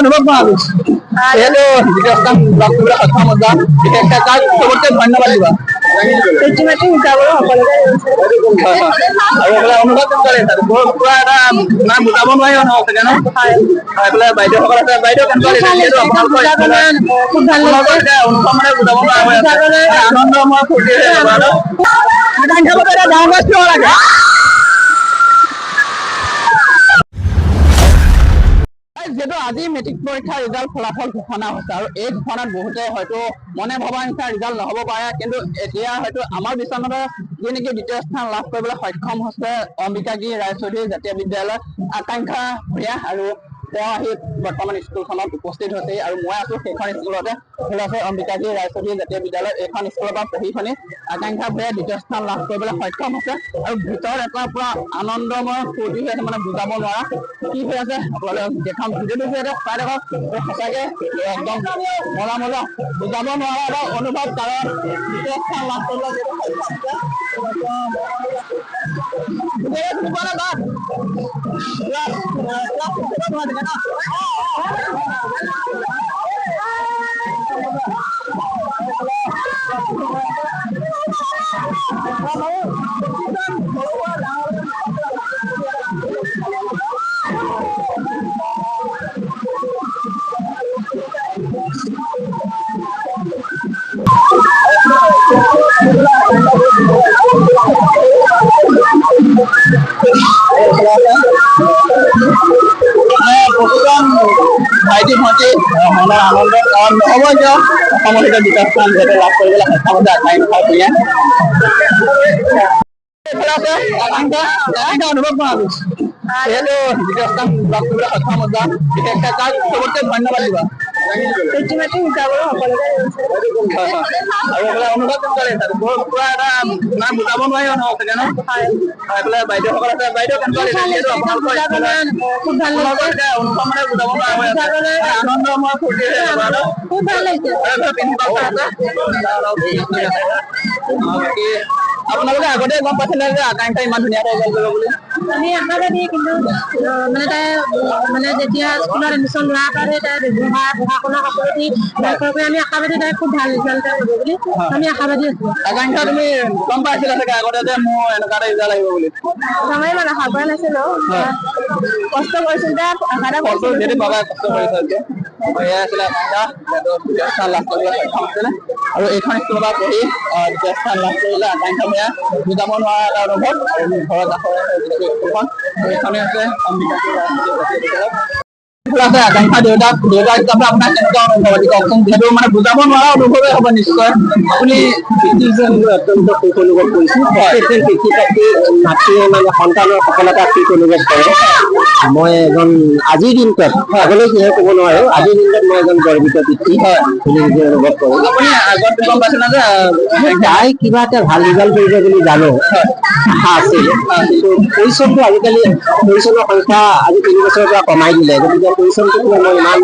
অনুভৱ কৰাবি যিহেতু দ্বিতীয় স্থান লাভ কৰিবলৈ সক্ষম হৈছা বিশেষকৈ তাক চবতকৈ ধন্যবাদ দিবা আৰু এইফালে অনুভৱ পুৰা এটা মানে বুজাব নোৱাৰি অনুভৱ চাগে ন এইফালে বাইদেউসকল আছে বাইদেউ কেনেকুৱা লাগিছে খুব ভাল লাগিছে অনুভৱ মানে বুজাব নোৱাৰা হৈ আছে আনন্দময় ফূৰ্তি লাগে যেহেতু আজি মেট্ৰিক পৰীক্ষাৰ ৰিজাল্ট ফলাফল ঘোষণা হৈছে আৰু এই ঘোষণাত বহুতে হয়তো মনে ভবা নিচিনা ৰিজাল্ট নহ'ব পাৰে কিন্তু এতিয়া হয়তো আমাৰ বিচনাতে যি নেকি দ্বিতীয় স্থান লাভ কৰিবলৈ সক্ষম হৈছে অম্বিকাগিৰি ৰায়চৌধুৰী জাতীয় বিদ্যালয় আকাংক্ষা ভূঞা আৰু তেওঁ আহি বৰ্তমান স্কুলখনত উপস্থিত হৈছে আৰু মই আছো সেইখন স্কুলতে আছে অম্বিকাগিৰি ৰায়চৌধুৰী জাতীয় বিদ্যালয় এইখন স্কুলৰ পৰা পঢ়ি শুনি আকাংক্ষা ভূঞাই দ্বিতীয় স্থান লাভ কৰিবলৈ সক্ষম হৈছে আৰু ভিতৰত এটা পুৰা আনন্দময় ফূৰ্তি হৈ আছে মানে বুজাব নোৱাৰা কি হৈ আছে আপোনালোকে দেখাম ভিডিঅ'টো চাই থাকক সঁচাকে একদম মজা মজা বুজাব নোৱাৰা এটা অনুভৱ কাৰণ দ্বিতীয় স্থান লাভ কৰিবলৈ ভাইটি ভণ্টি মনৰ আনন্দ কাৰণ নহ'ব কিয় অসমৰ ভিতৰত দ্বিতীয় স্থান যিহেতু লাভ কৰিবলৈ সক্ষম হৈছে আকাংক্ষা ভূঞা অনুভৱ কৰাবি যিহেতু দ্বিতীয় স্থান লাভ কৰিবলৈ সক্ষম হৈছা বিশেষকৈ তাক চবতকৈ ধন্যবাদ দিবা আৰু এইফালে অনুভৱ কেনেকুৱা লাগিছে পুৰা এটা মানে বুজাব নোৱাৰি অনুভৱ চাগে ন এইফালে বাইদেউসকল আছে বাইদেউ কেনেকুৱা লাগিছে খুব ভাল লাগিছে অনুভৱ মানে বুজাব নোৱাৰা হৈ আছে আনন্দময় ফূৰ্তি খুব ভাল লাগিছে আপোনালোকে আগতে গম পাইছিলে যে আকাংক্ষা ইমান ধুনীয়াকৈ ৰিজাল্ট কৰিব বুলি আমি আশাবাদী কিন্তু মানে তাই মানে যেতিয়া স্কুলত এডমিশ্যন লোৱাৰ কাৰণে তাই ব্যৱহাৰ পঢ়া শুনা সকলোখিনি আমি আশাবাদী তাই খুব ভাল ৰিজাল্ট কৰিব বুলি আমি আশাবাদী আছো আকাংক্ষা তুমি গম পাইছিলা চাগে আগতে যে মোৰ এনেকুৱা এটা ৰিজাল্ট আহিব বুলি আমি মানে আশা কৰা নাছিলো কষ্ট কৰিছিল যিহেতু বাবাই কষ্ট কৰিছে এয়া আছিলে আকাংক্ষা দ্বিতীয় স্থান লাভ কৰিবলৈ সক্ষম হৈছিলে আৰু এইখন স্কুলৰ পৰা পঢ়ি দ্বিতীয় স্থান লাভ কৰিলে আকাংক্ষা ভূঞা বুজাব নোৱাৰা এটা অনুভৱ আৰু মোৰ ঘৰৰ কাষৰে স্কুলখন এইখনে আছে অম্বিকাগিৰি ৰায়চৌধুৰী জাতীয় বিদ্যালয় আকাংক্ষা দেউতাক হিচাপে আপোনাৰ কেনেকুৱা অনুভৱ কওকচোন যিহেতু মানে বুজাব নোৱাৰা অনুভৱে হ'ব নিশ্চয় আপুনি অত্যন্ত সুখ অনুভৱ কৰিছোঁ প্ৰত্যেকজন পিতৃ মাতৃয়ে মানে সন্তানৰ সফলতা সুখ অনুভৱ কৰে মই এজন আজিৰ দিনটোত আগলৈ কিহে ক'ব নোৱাৰো আজিৰ দিনটোত মই এজন গৰ্বিত পিতৃ বুলি নিজে অনুভৱ কৰোঁ আপুনি আগত গম পাইছিলে যে তাই কিবা এটা ভাল ৰিজাল্ট কৰিব বুলি জানো আশা আছিল কিন্তু পৰিশ্ৰমটো আজিকালি পৰিশ্ৰমৰ সংখ্যা আজি 3 বছৰৰ পৰা কমাই দিলে গতিকে পৰিশ্ৰমটো মই ইমান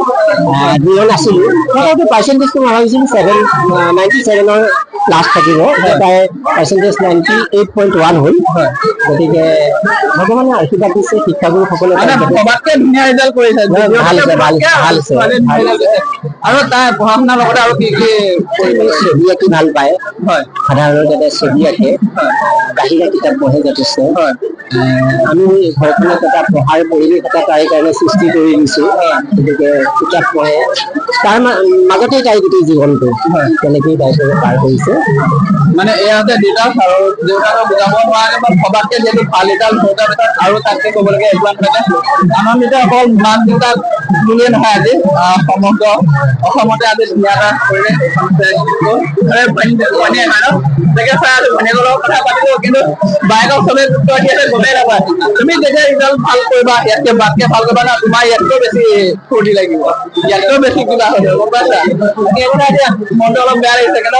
দৃঢ় নাছিলোঁ তথাপিতো পাৰ্চেণ্টেজটো মই ভাবিছিলোঁ 97ৰ প্লাছ থাকিব তাই পাৰ্চেণ্টেজ 98.1 হ'ল গতিকে ভগৱানে আশীৰ্বাদ দিছে শিক্ষাগুৰুসকলে ধুনীয়া ৰিজাল্ট কৰিছে আৰু তাই পঢ়া শুনাৰ লগতে আৰু কি কি ছবি আঁকি ভাল পায় সাধাৰণতে ছবি আঁকে বাহিৰা কিতাপ পঢ়ে যথেষ্ট আমি ঘৰখনত এটা পঢ়াৰ পৰিৱেশ এটা তাইৰ কাৰণে সৃষ্টি কৰি দিছো গতিকে কিতাপ পঢ়ে তাৰ মাজতে তাই গোটেই জীৱনটো তেনেকেই তাই পাৰ কৰিছে মানে এয়া যে ৰিজাল্ট আৰু দেউতাকক বুজাব নোৱাৰে বা ভবাতকে যিহেতু ভাল ৰিজাল্ট হৈ যোৱাৰ পিছত আৰু তাতকে ক'বলগীয়া একো নাথাকে আনন্দিত অকল মাক দেউতাক বুলিয়ে নহয় আজি সমগ্ৰ অসমতে আজি ধুনীয়া এটা পৰিৱেশ ভনীয়েকৰ কথা পাতিলো কিন্তু বাইকক চবে উত্তৰ দি আছে গমেই নাপায় তুমি যেতিয়া ৰিজাল্ট ভাল কৰিবা ইয়াতকে বাতকে ভাল কৰিবা না তোমাৰ ইয়াতকৈ বেছি ফূৰ্তি লাগিব ইয়াতকৈ বেছি কিবা হৈ যাব গম পাইছা এতিয়া মনটো অলপ বেয়া লাগিছে ন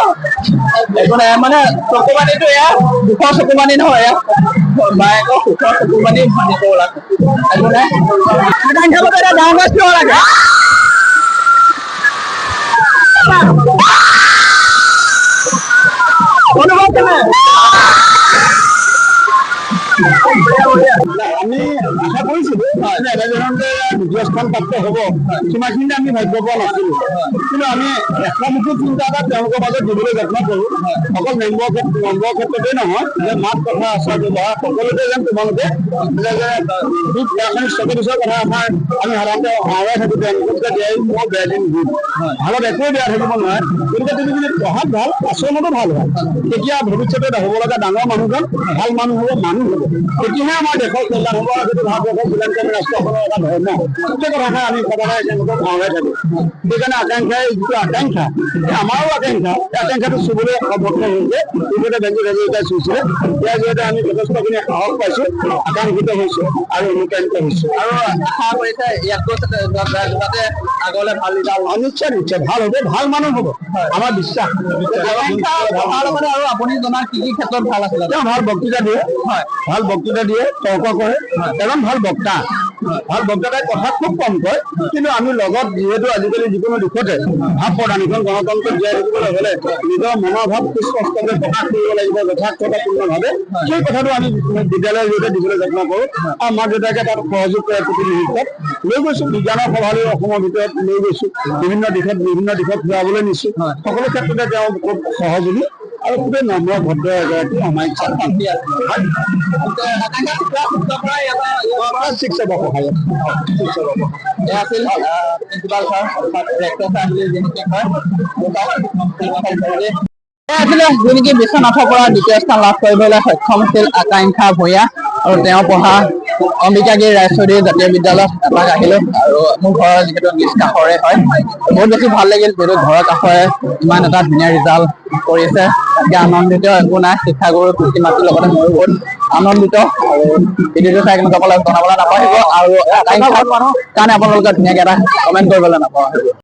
একো নাই মানে চকুপানীটো এয়া দুখৰ চকুপানী নহয় এয়া বায়েকৰ সুখৰ চকুপানী ভনীয়েকৰ লাগে একো নাই ডাঙৰ গছ কিয় লাগে অনুভৱ কেনে আমি আশা কৰিছিলো এনেধৰণে দ্বিতীয় স্থান প্ৰাপ্ত হ'ব, সিমানখিনি আমি ভাগ্য পোৱা নাছিলো। কিন্তু আমি একামুখী চিন্তা এটা তেওঁলোকৰ মাজত দিবলৈ যত্ন কৰো। অকল নম্বৰৰ ক্ষেত্ৰতে নহয়, যে মাত কথা আচাৰ ব্যৱহাৰ সকলোতে যেন তোমালোকে চকদিশৰ কথা আমাৰ আমি সাধাৰণতে আঁৰাই থাকো, তেওঁলোকে দিয়াই মই বেয়া দিন দিম, ভালত একোৱে বেয়া থাকিব নোৱাৰে। গতিকে তুমি যদি পঢ়াত ভাল, আচৰণতো ভাল হয়, তেতিয়া ভৱিষ্যতে হ'ব লগা ডাঙৰ মানুহজন ভাল মানুহ হ'ব, মানুহ হ'ব, তেতিয়াহে আমাৰ দেশৰ কল্যাণ হ'ব। আৰু যদি ভাৰতবৰ্ষৰ কল্যাণকামী ৰাষ্ট্ৰখনৰ এটা ধৰ্ম, সেই কথাষাৰ আমি সদায় তেওঁলোকক আঁৰাই থাকো। সেইকাৰণে আকাংক্ষাই যিটো আকাংক্ষা, আমাৰো আকাংক্ষা, এই আকাংক্ষাটো চুবলৈ সমৰ্থ হৈছে। পূৰ্বতে বেংগী হাজৰিকাই চুইছিলে, ইয়াৰ জৰিয়তে আমি যথেষ্টখিনি সাহস পাইছো, আকাংক্ষিত হৈছো আৰু অনুপ্ৰাণিত হৈছো। আৰু আশা কৰিছে ইয়াতকৈ যাতে আগলৈ ভাল ৰিজাল্ট নিশ্চয় নিশ্চয় ভাল হ'ব, ভাল মানুহ হ'ব, আমাৰ বিশ্বাস। পঢ়াৰ লগতে আৰু আপুনি জনা কি কি ক্ষেত্ৰত ভাল আছিলে? তেওঁ ভাল বক্তৃতা দিয়ে, ভাল বক্তৃতা দিয়ে, তৰ্ক কৰে, এজন ভাল বক্তা। ভাল বক্তাই কথা খুব কম কয়, কিন্তু আমি লগত যিহেতু আজিকালি যিকোনো দিশতে ভাৱ প্ৰদান, এখন গণতন্ত্ৰ জীয়াই থাকিবলৈ হ'লে নিজৰ মনৰ ভাৱ সুস্পষ্টভাৱে প্ৰকাশ কৰিব লাগিব যথাৰ্থতাপূৰ্ণভাৱে। সেই কথাটো আমি বিদ্যালয়ৰ জৰিয়তে দিবলৈ যত্ন কৰো। আৰু মাক দেউতাকে তাত সহযোগ কৰে প্ৰতি মুহূৰ্তত। লৈ গৈছো বিজ্ঞানৰ সভালৈ অসমৰ ভিতৰত লৈ গৈছো, বিভিন্ন দিশত ফুৰাবলৈ নিছো, সকলো ক্ষেত্ৰতে তেওঁ খুব সহযোগী আৰু খুবেই নম্ৰ ভদ্ৰ এগৰাকী অমায়িক ছাত্ৰী। যিনেকি বিশ্বনাথৰ পৰা দ্বিতীয় স্থান লাভ কৰিবলৈ সক্ষম হৈছিল আকাংক্ষা ভূঞা, আৰু তেওঁ পঢ়া অম্বিকাগিৰি ৰায়চৌধুৰী জাতীয় বিদ্যালয়ত এপাক আহিলো। আৰু মোৰ ঘৰৰ যিহেতু নিজ কাষৰে হয়, বহুত বেছি ভাল লাগিল, যিহেতু ঘৰৰ কাষৰে ইমান এটা ধুনীয়া ৰিজাল্ট কৰিছে। গতিকে আনন্দিত একো নাই, শিক্ষাগুৰু পিতৃ মাতৃৰ লগতে ময়ো বহুত আনন্দিত। আৰু ভিডিঅ'টো চাই কেনেকুৱা পালে জনাবলৈ নাপাহৰিব, আৰু আকাংক্ষাৰ কাৰণে আপোনালোকে ধুনীয়াকে এটা কমেণ্ট কৰিবলৈ নাপাহৰিব।